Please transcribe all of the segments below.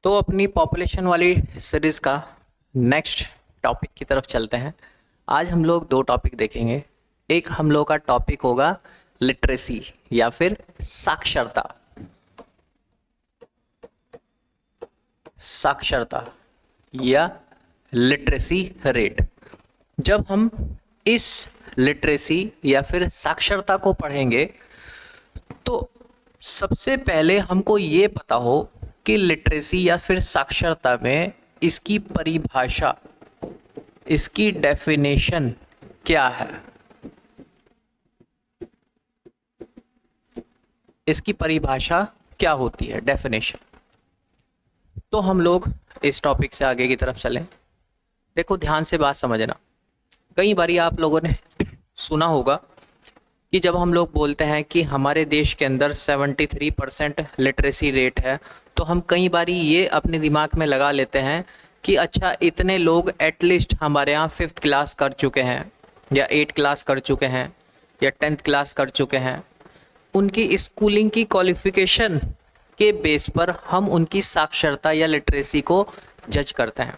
तो अपनी पॉपुलेशन वाली सीरीज का नेक्स्ट टॉपिक की तरफ चलते हैं। आज हम लोग दो टॉपिक देखेंगे। एक हम लोग का टॉपिक होगा लिटरेसी या फिर साक्षरता। साक्षरता या लिटरेसी रेट। जब हम इस लिटरेसी या फिर साक्षरता को पढ़ेंगे तो सबसे पहले हमको ये पता हो कि लिटरेसी या फिर साक्षरता में इसकी परिभाषा, इसकी डेफिनेशन क्या है। इसकी परिभाषा क्या होती है, डेफिनेशन। तो हम लोग इस टॉपिक से आगे की तरफ चलें। देखो, ध्यान से बात समझना। कई बारी आप लोगों ने सुना होगा कि जब हम लोग बोलते हैं कि हमारे देश के अंदर 73% लिटरेसी रेट है, तो हम कई बारी ये अपने दिमाग में लगा लेते हैं कि अच्छा, इतने लोग एटलीस्ट हमारे यहाँ 5th क्लास कर चुके हैं या 8th क्लास कर चुके हैं या 10th क्लास कर चुके हैं। उनकी स्कूलिंग की क्वालिफिकेशन के बेस पर हम उनकी साक्षरता या लिटरेसी को जज करते हैं,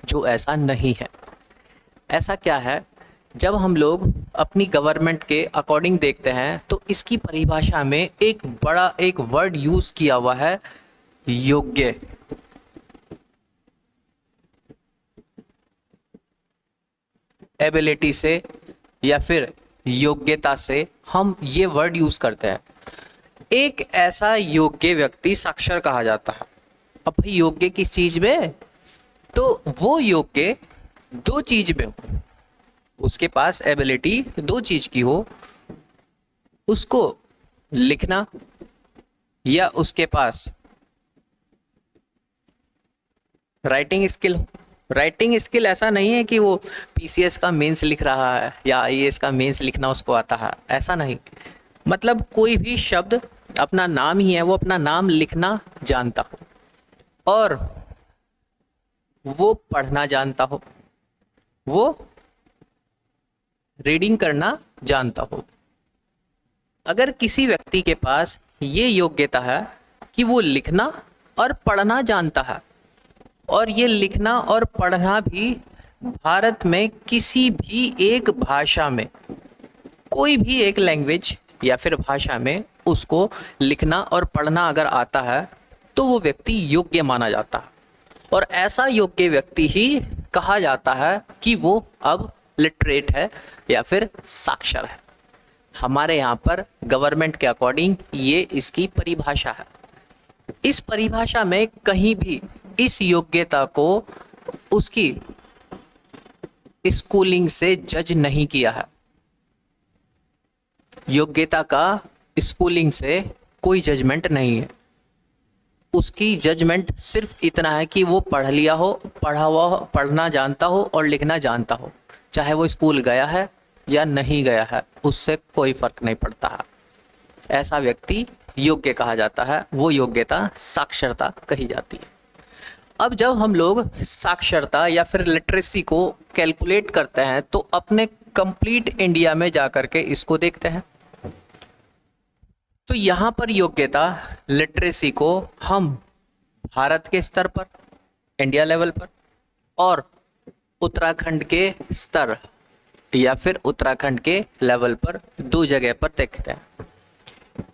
जो ऐसा नहीं है। ऐसा क्या है, जब हम लोग अपनी गवर्नमेंट के अकॉर्डिंग देखते हैं तो इसकी परिभाषा में एक वर्ड यूज किया हुआ है, योग्य। एबिलिटी से या फिर योग्यता से हम ये वर्ड यूज करते हैं। एक ऐसा योग्य व्यक्ति साक्षर कहा जाता है। अब भाई योग्य किस चीज में? तो वो योग्य दो चीज में हो, उसके पास एबिलिटी दो चीज की हो, उसको लिखना या उसके पास राइटिंग स्किल हो। राइटिंग स्किल ऐसा नहीं है कि वो पीसीएस का मेंस लिख रहा है या आईएएस का मेंस लिखना उसको आता है, ऐसा नहीं। मतलब कोई भी शब्द, अपना नाम ही है, वो अपना नाम लिखना जानता हो और वो पढ़ना जानता हो, वो रीडिंग करना जानता हो। अगर किसी व्यक्ति के पास ये योग्यता है कि वो लिखना और पढ़ना जानता है, और ये लिखना और पढ़ना भी भारत में किसी भी एक भाषा में, कोई भी एक लैंग्वेज या फिर भाषा में उसको लिखना और पढ़ना अगर आता है तो वो व्यक्ति योग्य माना जाता है। और ऐसा योग्य व्यक्ति ही कहा जाता है कि वो अब लिटरेट है या फिर साक्षर है। हमारे यहाँ पर गवर्नमेंट के अकॉर्डिंग ये इसकी परिभाषा है। इस परिभाषा में कहीं भी इस योग्यता को उसकी स्कूलिंग से जज नहीं किया है। योग्यता का स्कूलिंग से कोई जजमेंट नहीं है। उसकी जजमेंट सिर्फ इतना है कि वो पढ़ लिया हो, पढ़ा हुआ हो, पढ़ना जानता हो और लिखना जानता हो, चाहे वो स्कूल गया है या नहीं गया है, उससे कोई फर्क नहीं पड़ता है। ऐसा व्यक्ति योग्य कहा जाता है, वो योग्यता साक्षरता कही जाती है। अब जब हम लोग साक्षरता या फिर लिटरेसी को कैलकुलेट करते हैं तो अपने कंप्लीट इंडिया में जाकर के इसको देखते हैं। तो यहाँ पर योग्यता, लिटरेसी को हम भारत के स्तर पर, इंडिया लेवल पर, और उत्तराखंड के स्तर या फिर उत्तराखंड के लेवल पर दो जगह पर देखते हैं।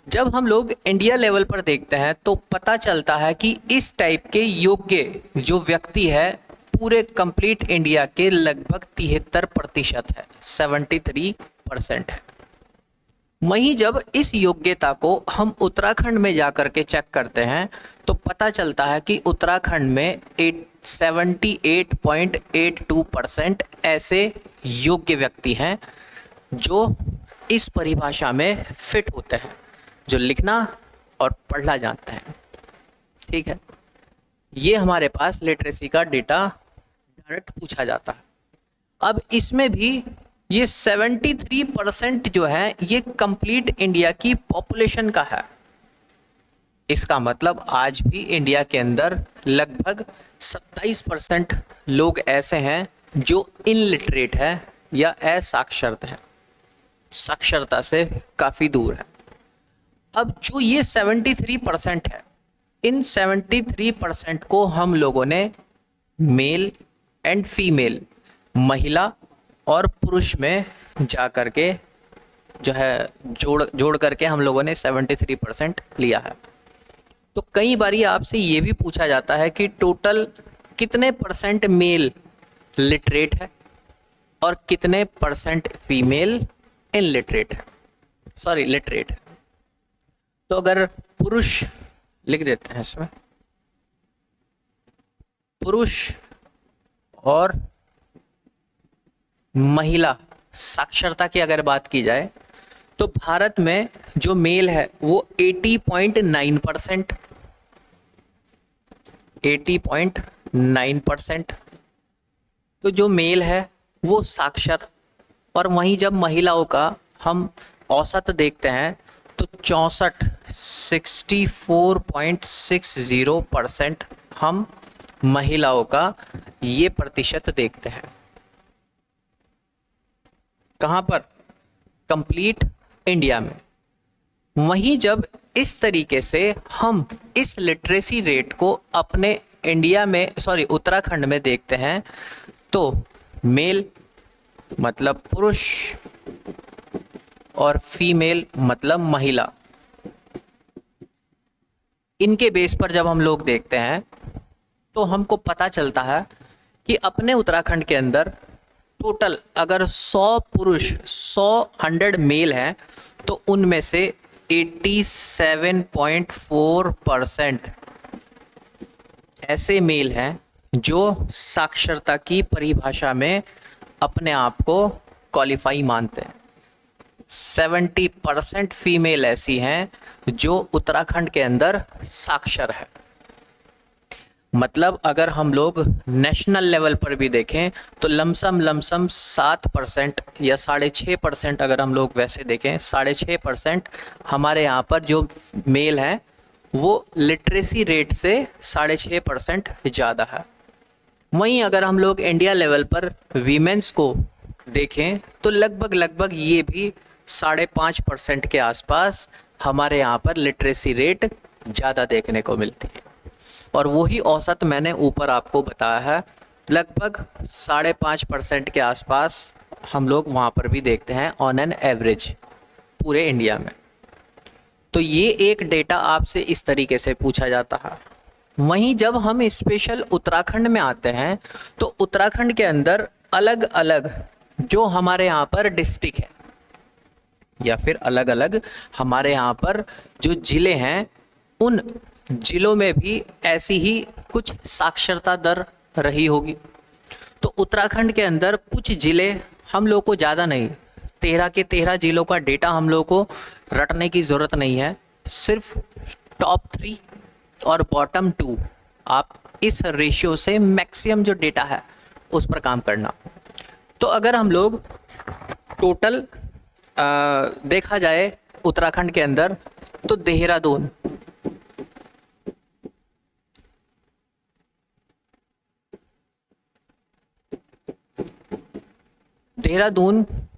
जब हम लोग इंडिया लेवल पर देखते हैं तो पता चलता है कि इस टाइप के योग्य जो व्यक्ति है पूरे कंप्लीट इंडिया के लगभग 73% है, 73% है। वहीं जब इस योग्यता को हम उत्तराखंड में जाकर के चेक करते हैं तो पता चलता है कि उत्तराखंड में 78.82% ऐसे योग्य व्यक्ति हैं जो इस परिभाषा में फिट होते हैं, जो लिखना और पढ़ना जानते हैं। ठीक है, ये हमारे पास लिटरेसी का डेटा डायरेक्ट पूछा जाता है। अब इसमें भी ये 73% जो है ये कंप्लीट इंडिया की पॉपुलेशन का है। इसका मतलब आज भी इंडिया के अंदर लगभग 27% लोग ऐसे हैं जो इनलिटरेट है या असाक्षर है, साक्षरता से काफ़ी दूर है। अब जो ये 73% है, इन 73% को हम लोगों ने मेल एंड फीमेल, महिला और पुरुष में जा करके जो है जोड़ जोड़ करके हम लोगों ने 73% लिया है। तो कई बारी आपसे ये भी पूछा जाता है कि टोटल कितने परसेंट मेल लिटरेट है और कितने परसेंट फीमेल इनलिटरेट है, सॉरी लिटरेट है। तो अगर पुरुष लिख देते हैं इसमें, पुरुष और महिला साक्षरता की अगर बात की जाए तो भारत में जो मेल है वो 80.9%, 80.9% तो जो मेल है वो साक्षर। और वहीं जब महिलाओं का हम औसत देखते हैं तो 64.60% हम महिलाओं का ये प्रतिशत देखते हैं। कहाँ पर? कंप्लीट इंडिया में। वहीं जब इस तरीके से हम इस लिटरेसी रेट को अपने इंडिया में, सॉरी उत्तराखंड में देखते हैं तो मेल मतलब पुरुष और फीमेल मतलब महिला, इनके बेस पर जब हम लोग देखते हैं तो हमको पता चलता है कि अपने उत्तराखंड के अंदर टोटल अगर 100 पुरुष 100 मेल हैं तो उनमें से 87.4% ऐसे मेल हैं जो साक्षरता की परिभाषा में अपने आप को क्वालिफाई मानते हैं। 70% फीमेल ऐसी हैं जो उत्तराखंड के अंदर साक्षर है। मतलब अगर हम लोग नेशनल लेवल पर भी देखें तो लमसम 7% या 6.5%, अगर हम लोग वैसे देखें 6.5% हमारे यहाँ पर जो मेल हैं वो लिटरेसी रेट से 6.5% ज़्यादा है। वहीं अगर हम लोग इंडिया लेवल पर वीमेंस को देखें तो लगभग ये भी 5.5% के आसपास हमारे यहाँ पर लिटरेसी रेट ज़्यादा देखने को मिलती है। और वही औसत मैंने ऊपर आपको बताया है, लगभग 5.5% के आसपास हम लोग वहाँ पर भी देखते हैं ऑन एन एवरेज पूरे इंडिया में। तो ये एक डेटा आपसे इस तरीके से पूछा जाता है। वहीं जब हम स्पेशल उत्तराखंड में आते हैं तो उत्तराखंड के अंदर अलग अलग जो हमारे यहाँ पर डिस्ट्रिक्ट है या फिर अलग अलग हमारे यहाँ पर जो ज़िले हैं, उन जिलों में भी ऐसी ही कुछ साक्षरता दर रही होगी। तो उत्तराखंड के अंदर कुछ ज़िले हम लोग को ज़्यादा नहीं, 13 के 13 जिलों का डेटा हम लोग को रटने की ज़रूरत नहीं है, सिर्फ टॉप 3 और बॉटम 2 आप इस रेशियो से मैक्सिमम जो डेटा है उस पर काम करना। तो अगर हम लोग टोटल देखा जाए उत्तराखंड के अंदर तो देहरादून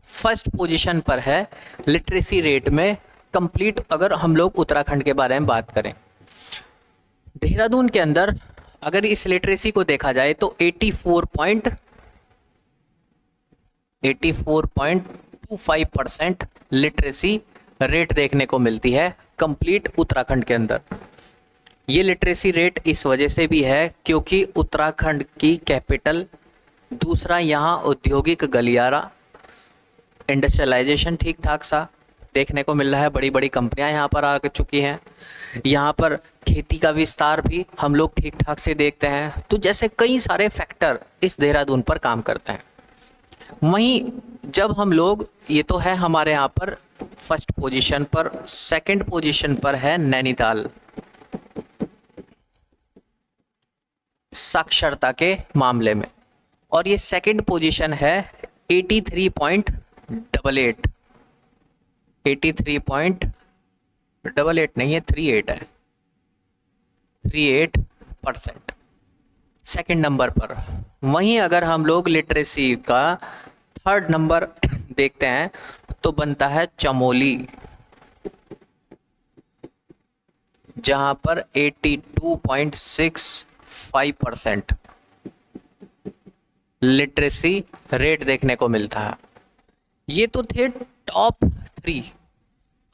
फर्स्ट पोजीशन पर है लिटरेसी रेट में कंप्लीट। अगर हम लोग उत्तराखंड के बारे में बात करें, देहरादून के अंदर अगर इस लिटरेसी को देखा जाए तो 84.25% लिटरेसी रेट देखने को मिलती है कंप्लीट उत्तराखंड के अंदर। ये लिटरेसी रेट इस वजह से भी है क्योंकि उत्तराखंड की कैपिटल, दूसरा यहाँ औद्योगिक गलियारा, इंडस्ट्रियलाइजेशन ठीक ठाक सा देखने को मिल रहा है, बड़ी बड़ी कंपनियां यहाँ पर आ चुकी हैं, यहाँ पर खेती का विस्तार भी हम लोग ठीक ठाक से देखते हैं। तो जैसे कई सारे फैक्टर इस देहरादून पर काम करते हैं। वहीं जब हम लोग, ये तो है हमारे यहाँ पर फर्स्ट पोजीशन पर, सेकंड पोजीशन पर है नैनीताल साक्षरता के मामले में, और ये सेकंड पोजीशन है 83.88, 83.88 नहीं है, 38 है, 38% सेकंड नंबर पर। वहीं अगर हम लोग लिटरेसी का थर्ड नंबर देखते हैं तो बनता है चमोली, जहां पर 82.65% लिटरेसी रेट देखने को मिलता है। ये तो थे टॉप 3।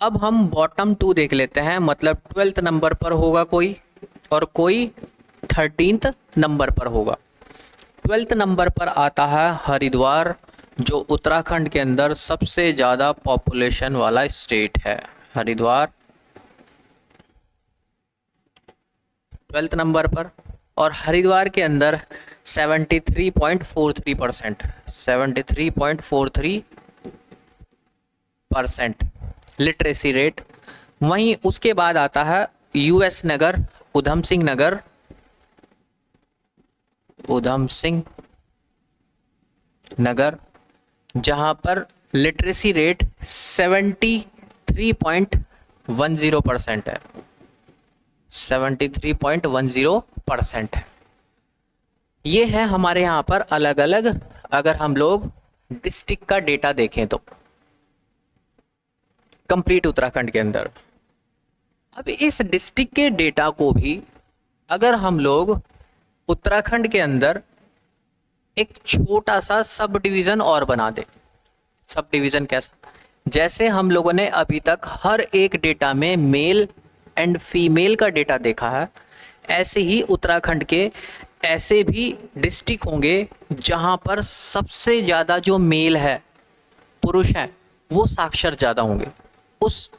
अब हम बॉटम 2 देख लेते हैं, मतलब 12th नंबर पर होगा कोई और कोई 13th नंबर पर होगा। 12th नंबर पर आता है हरिद्वार, जो उत्तराखंड के अंदर सबसे ज़्यादा पॉपुलेशन वाला स्टेट है। हरिद्वार 12th नंबर पर, और हरिद्वार के अंदर 73.43% 73.43% लिटरेसी रेट। वहीं उसके बाद आता है यूएस नगर, उधम सिंह नगर, उधम सिंह नगर, जहां पर लिटरेसी रेट 73.10% है। 73.10% है। ये है हमारे यहाँ पर अलग अलग, अगर हम लोग डिस्ट्रिक्ट का डेटा देखें तो कंप्लीट उत्तराखंड के अंदर। अब इस डिस्ट्रिक्ट के डेटा को भी अगर हम लोग उत्तराखंड के अंदर एक छोटा सा सब डिवीज़न और बना दे। सब डिवीज़न कैसा? जैसे हम लोगों ने अभी तक हर एक डेटा में मेल एंड फीमेल का डेटा देखा है, ऐसे ही उत्तराखंड के ऐसे भी डिस्ट्रिक्ट होंगे जहां पर सबसे ज़्यादा जो मेल है, पुरुष हैं, वो साक्षर ज़्यादा होंगे। उस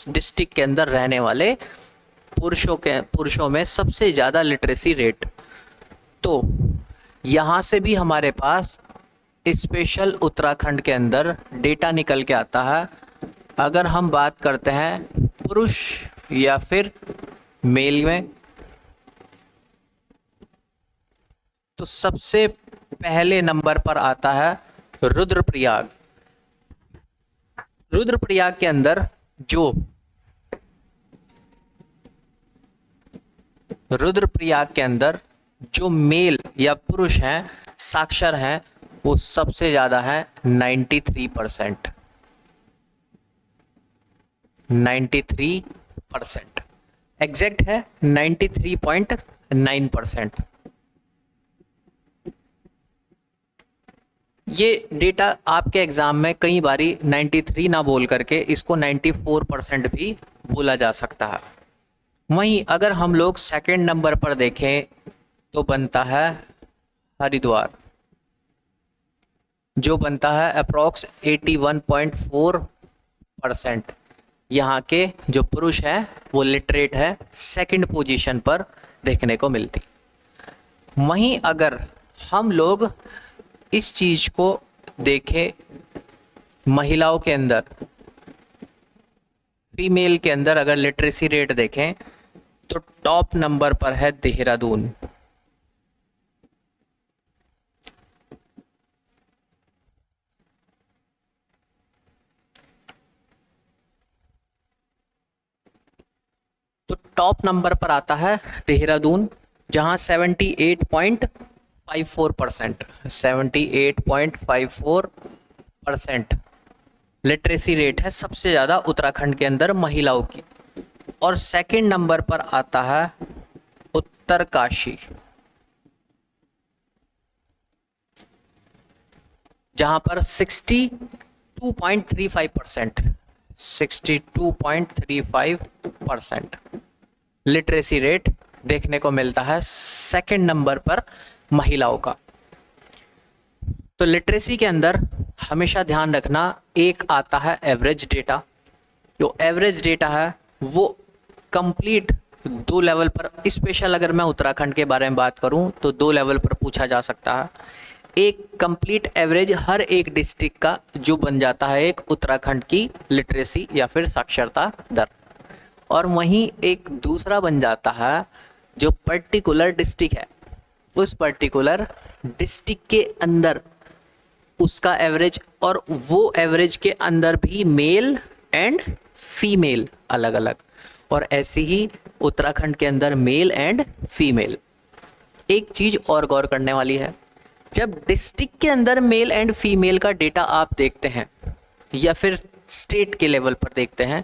डिस्ट्रिक्ट के अंदर रहने वाले पुरुषों में सबसे ज़्यादा लिटरेसी रेट। तो यहाँ से भी हमारे पास स्पेशल उत्तराखंड के अंदर डेटा निकल के आता है। अगर हम बात करते हैं पुरुष या फिर मेल में, तो सबसे पहले नंबर पर आता है रुद्रप्रयाग। रुद्रप्रयाग के अंदर जो मेल या पुरुष हैं, साक्षर हैं, वो सबसे ज़्यादा है 93%। 93% एग्जैक्ट है 93.9%। ये डेटा आपके एग्ज़ाम में कई बारी 93 ना बोल करके इसको 94% भी बोला जा सकता है। वहीं अगर हम लोग सेकंड नंबर पर देखें तो बनता है हरिद्वार, जो बनता है अप्रॉक्स 81.4%। यहाँ के जो पुरुष हैं वो लिटरेट है, सेकंड पोजीशन पर देखने को मिलती। वहीं अगर हम लोग इस चीज़ को देखें महिलाओं के अंदर, फीमेल के अंदर अगर लिटरेसी रेट देखें तो टॉप नंबर पर है देहरादून। तो टॉप नंबर पर आता है देहरादून, जहां 78.54% लिटरेसी रेट है सबसे ज़्यादा उत्तराखंड के अंदर महिलाओं की। और सेकंड नंबर पर आता है उत्तरकाशी, जहां पर 62.35% लिटरेसी रेट देखने को मिलता है सेकंड नंबर पर महिलाओं का। तो लिटरेसी के अंदर हमेशा ध्यान रखना, एक आता है एवरेज डेटा। जो एवरेज डेटा है वो कंप्लीट 2 लेवल पर, स्पेशल अगर मैं उत्तराखंड के बारे में बात करूं तो 2 लेवल पर पूछा जा सकता है। एक कंप्लीट एवरेज हर एक डिस्ट्रिक्ट का जो बन जाता है एक उत्तराखंड की लिटरेसी या फिर साक्षरता दर, और वहीं एक दूसरा बन जाता है जो पर्टिकुलर डिस्ट्रिक्ट है, उस पर्टिकुलर डिस्ट्रिक्ट के अंदर उसका एवरेज, और वो एवरेज के अंदर भी मेल एंड फीमेल अलग अलग, और ऐसे ही उत्तराखंड के अंदर मेल एंड फीमेल। एक चीज़ और गौर करने वाली है, जब डिस्ट्रिक्ट के अंदर मेल एंड फीमेल का डेटा आप देखते हैं या फिर स्टेट के लेवल पर देखते हैं,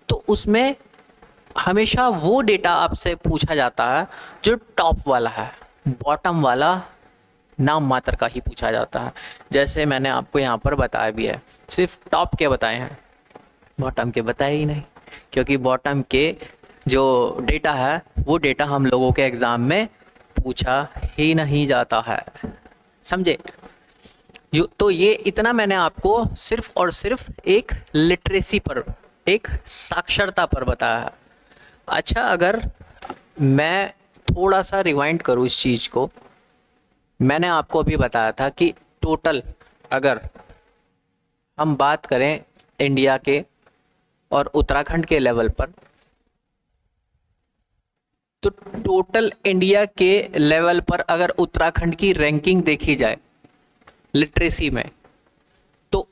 तो उसमें हमेशा वो डेटा आपसे पूछा जाता है जो टॉप वाला है, बॉटम वाला नाम मात्र का ही पूछा जाता है। जैसे मैंने आपको यहाँ पर बताया भी है, सिर्फ टॉप के बताए हैं, बॉटम के बताए ही नहीं, क्योंकि बॉटम के जो डेटा है वो डेटा हम लोगों के एग्ज़ाम में पूछा ही नहीं जाता है, समझे। तो ये इतना मैंने आपको सिर्फ और सिर्फ एक लिटरेसी पर, एक साक्षरता पर बताया है। अच्छा, अगर मैं थोड़ा सा रिवाइंड करूँ इस चीज़ को, मैंने आपको अभी बताया था कि टोटल अगर हम बात करें इंडिया के और उत्तराखंड के लेवल पर, तो टोटल इंडिया के लेवल पर अगर उत्तराखंड की रैंकिंग देखी जाए लिटरेसी में, तो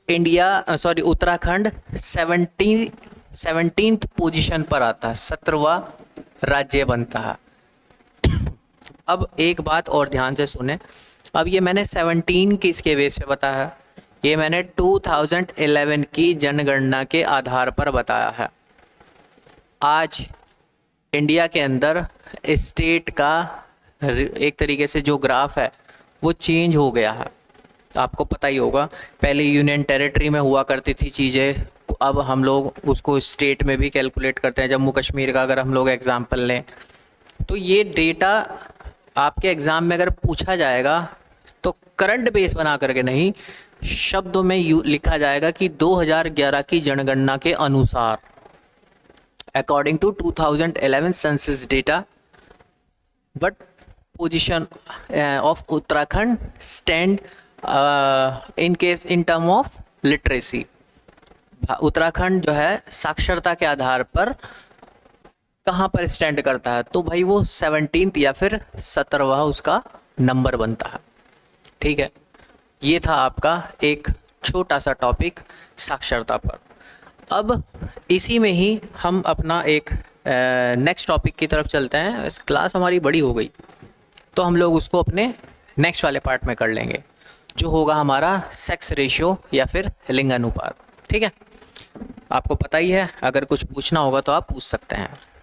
उत्तराखंड 17th पोजीशन पर आता है, 17वां राज्य बनता है। अब एक बात और ध्यान से सुने, अब ये मैंने 17 किसके बेस पे बताया है, ये मैंने 2011 की जनगणना के आधार पर बताया है। आज इंडिया के अंदर स्टेट का एक तरीके से जो ग्राफ है वो चेंज हो गया है, आपको पता ही होगा। पहले यूनियन टेरिटरी में हुआ करती थी चीज़ें, अब हम लोग उसको स्टेट में भी कैलकुलेट करते हैं। जम्मू कश्मीर का अगर हम लोग एग्जांपल लें, तो ये डेटा आपके एग्ज़ाम में अगर पूछा जाएगा तो करंट बेस बना करके नहीं, शब्दों में लिखा जाएगा कि 2011 की जनगणना के अनुसार, according to 2011 census data, but position of Uttarakhand stand in term of literacy. Uttarakhand जो है साक्षरता के आधार पर कहाँ पर स्टैंड करता है, तो भाई वो 17th या फिर 17वां उसका नंबर बनता है। ठीक है, ये था आपका एक छोटा सा टॉपिक साक्षरता पर। अब इसी में ही हम अपना एक नेक्स्ट टॉपिक की तरफ चलते हैं। इस क्लास हमारी बड़ी हो गई, तो हम लोग उसको अपने नेक्स्ट वाले पार्ट में कर लेंगे, जो होगा हमारा सेक्स रेशियो या फिर लिंग अनुपात। ठीक है, आपको पता ही है, अगर कुछ पूछना होगा तो आप पूछ सकते हैं।